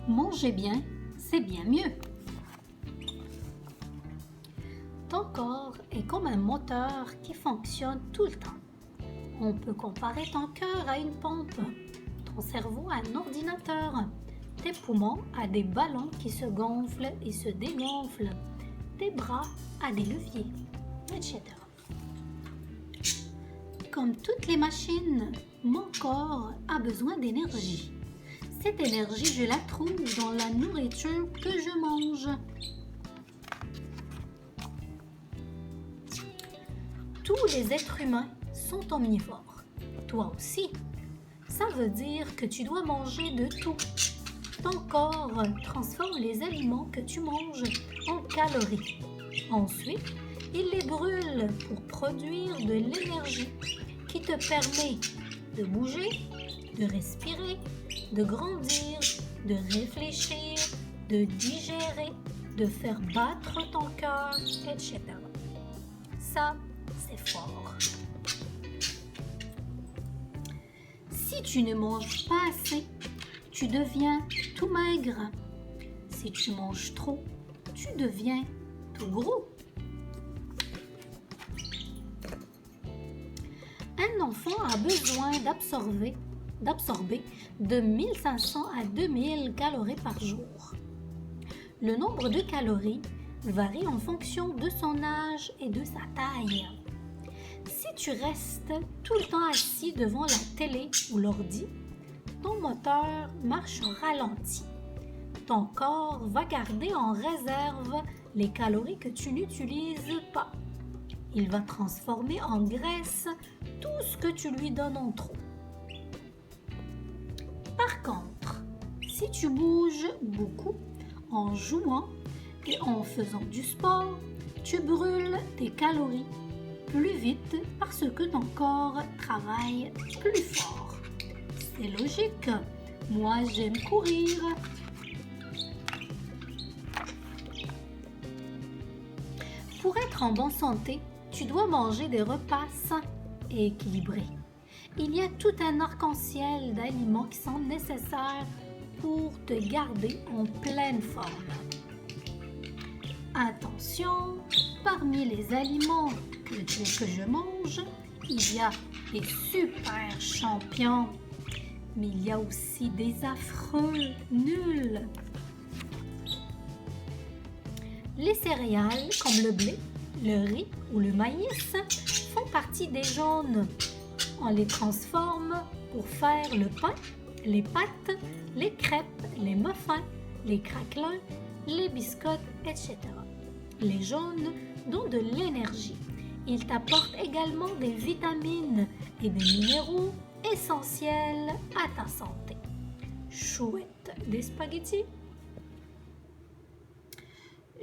Manger bien, c'est bien mieux. Ton corps est comme un moteur qui fonctionne tout le temps. On peut comparer ton cœur à une pompe, ton cerveau à un ordinateur, tes poumons à des ballons qui se gonflent et se dégonflent, tes bras à des leviers, etc. Comme toutes les machines, mon corps a besoin d'énergie. Cette énergie, je la trouve dans la nourriture que je mange. Tous les êtres humains sont omnivores. Toi aussi. Ça veut dire que tu dois manger de tout. Ton corps transforme les aliments que tu manges en calories. Ensuite, il les brûle pour produire de l'énergie qui te permet de bouger, de respirer, de grandir, de réfléchir, de digérer, de faire battre ton cœur, etc. Ça, c'est fort. Si tu ne manges pas assez, tu deviens tout maigre. Si tu manges trop, tu deviens tout gros. Un enfant a besoin d'absorber de 1500 à 2000 calories par jour. Le nombre de calories varie en fonction de son âge et de sa taille. Si tu restes tout le temps assis devant la télé ou l'ordi, ton moteur marche au ralenti. Ton corps va garder en réserve les calories que tu n'utilises pas. Il va transformer en graisse tout ce que tu lui donnes en trop. Par contre, si tu bouges beaucoup en jouant et en faisant du sport, tu brûles tes calories plus vite parce que ton corps travaille plus fort. C'est logique. Moi, j'aime courir. Pour être en bonne santé, tu dois manger des repas sains et équilibrés. Il y a tout un arc-en-ciel d'aliments qui sont nécessaires pour te garder en pleine forme. Attention, parmi les aliments que je mange, il y a des super champions, mais il y a aussi des affreux nuls. Les céréales comme le blé, le riz ou le maïs font partie des jaunes. On les transforme pour faire le pain, les pâtes, les crêpes, les muffins, les craquelins, les biscottes, etc. Les jaunes donnent de l'énergie. Ils t'apportent également des vitamines et des minéraux essentiels à ta santé. Chouette des spaghettis.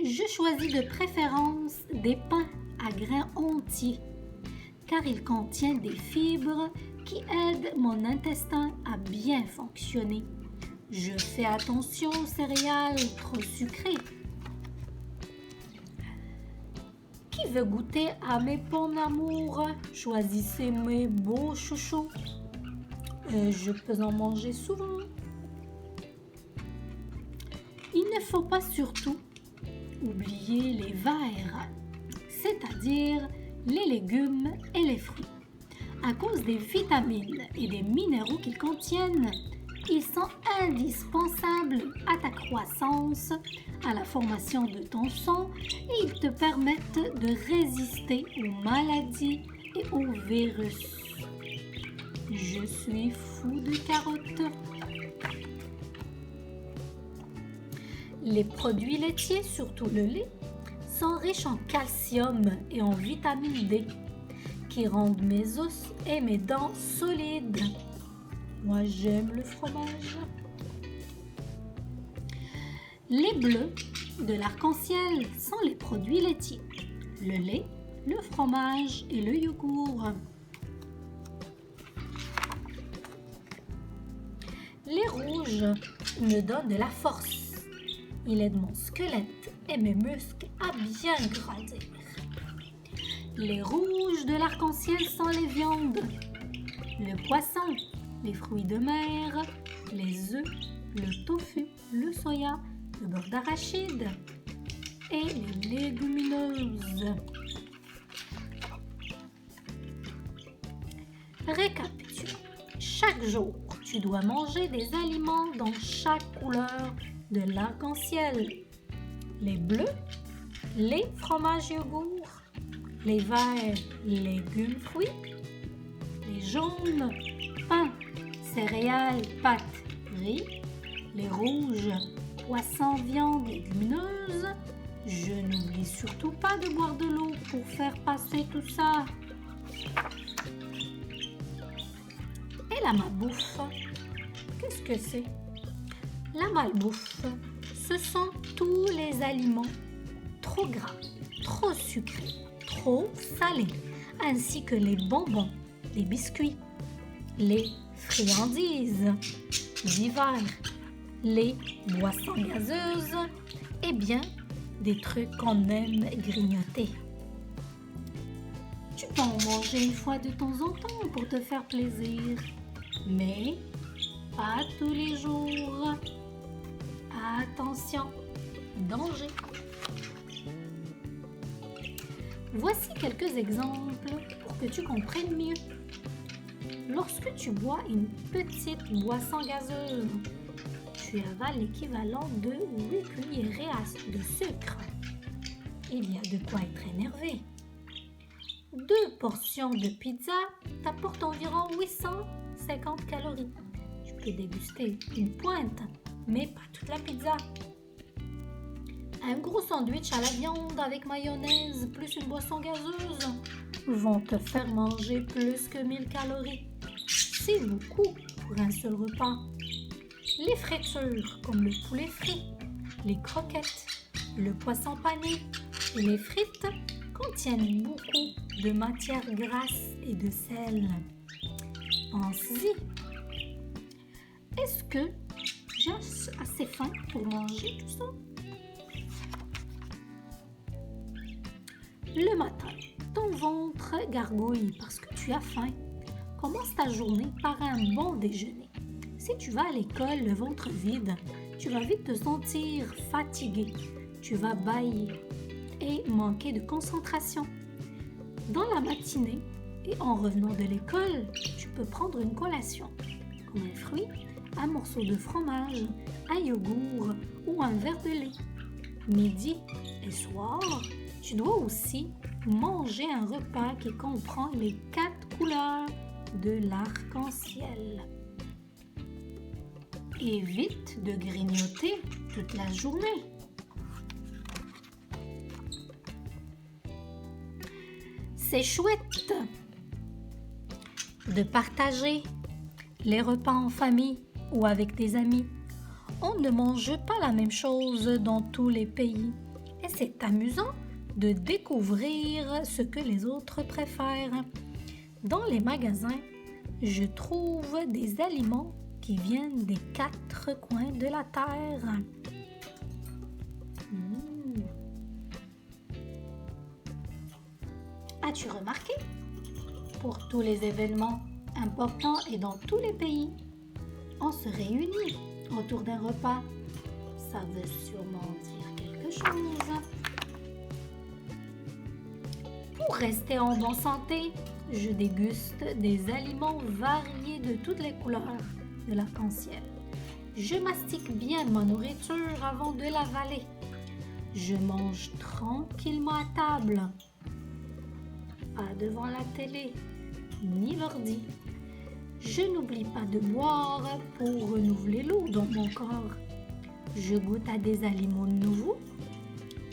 Je choisis de préférence des pains à grains entiers car ils contiennent des fibres qui aident mon intestin à bien fonctionner. Je fais attention aux céréales trop sucrées. Qui veut goûter à mes pommes d'amour? Choisissez mes beaux chouchous. Je peux en manger souvent. Il ne faut pas surtout oublier les verts, c'est-à-dire les légumes et les fruits. À cause des vitamines et des minéraux qu'ils contiennent, ils sont indispensables à ta croissance, à la formation de ton sang et ils te permettent de résister aux maladies et aux virus. Je suis fou de carottes. Les produits laitiers, surtout le lait, sont riches en calcium et en vitamine D, qui rendent mes os et mes dents solides. Moi, j'aime le fromage. Les bleus de l'arc-en-ciel sont les produits laitiers, le lait, le fromage et le yogourt. Les rouges me donnent de la force. Il aide mon squelette et mes muscles à bien grandir. Les rouges de l'arc-en-ciel sont les viandes, le poisson, les fruits de mer, les œufs, le tofu, le soya, le beurre d'arachide et les légumineuses. Récapitulons. Chaque jour, tu dois manger des aliments dans chaque couleur de l'arc-en-ciel. Les bleus, les fromages yogourt, les verts, légumes, fruits, les jaunes, pain, céréales, pâtes, riz, les rouges, poissons, viande, légumineuses. Je n'oublie surtout pas de boire de l'eau pour faire passer tout ça. Et la malbouffe, qu'est-ce que c'est? La malbouffe, ce sont tous les aliments trop gras, trop sucrés, trop salés, ainsi que les bonbons, les biscuits, les friandises d'hiver, les boissons gazeuses et bien des trucs qu'on aime grignoter. Tu peux en manger une fois de temps en temps pour te faire plaisir, mais pas tous les jours. Attention, danger. Voici quelques exemples pour que tu comprennes mieux. Lorsque tu bois une petite boisson gazeuse, tu avales l'équivalent de 8 cuillerées de sucre. Il y a de quoi être énervé. 2 portions de pizza t'apportent environ 850 calories. Tu peux déguster une pointe, mais pas toute la pizza. Un gros sandwich à la viande avec mayonnaise plus une boisson gazeuse vont te faire manger plus que 1000 calories. C'est beaucoup pour un seul repas. Les fritures comme le poulet frit, les croquettes, le poisson pané et les frites contiennent beaucoup de matière grasse et de sel. Pense-y. Est-ce que j'ai assez faim pour manger tout ça? Le matin, ton ventre gargouille parce que tu as faim. Commence ta journée par un bon déjeuner. Si tu vas à l'école le ventre vide, tu vas vite te sentir fatigué. Tu vas bâillir et manquer de concentration. Dans la matinée et en revenant de l'école, tu peux prendre une collation, comme un fruit, un morceau de fromage, un yogourt ou un verre de lait. Midi et soir, tu dois aussi manger un repas qui comprend les 4 couleurs de l'arc-en-ciel. Évite de grignoter toute la journée. C'est chouette de partager les repas en famille ou avec des amis. On ne mange pas la même chose dans tous les pays et c'est amusant de découvrir ce que les autres préfèrent. Dans les magasins, je trouve des aliments qui viennent des 4 coins de la terre. As-tu remarqué? Pour tous les événements importants et dans tous les pays, on se réunit autour d'un repas. Ça veut sûrement dire quelque chose. Pour rester en bonne santé, je déguste des aliments variés de toutes les couleurs de l'arc-en-ciel. Je mastique bien ma nourriture avant de l'avaler. Je mange tranquillement à table, pas devant la télé ni l'ordi. Je n'oublie pas de boire pour renouveler l'eau dans mon corps. Je goûte à des aliments nouveaux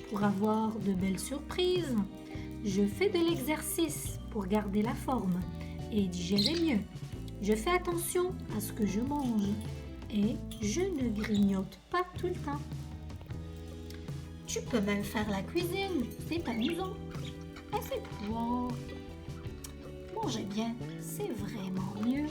pour avoir de belles surprises. Je fais de l'exercice pour garder la forme et digérer mieux. Je fais attention à ce que je mange et je ne grignote pas tout le temps. Tu peux même faire la cuisine, c'est amusant. Et c'est pouvoir. Manger bien, c'est vraiment mieux.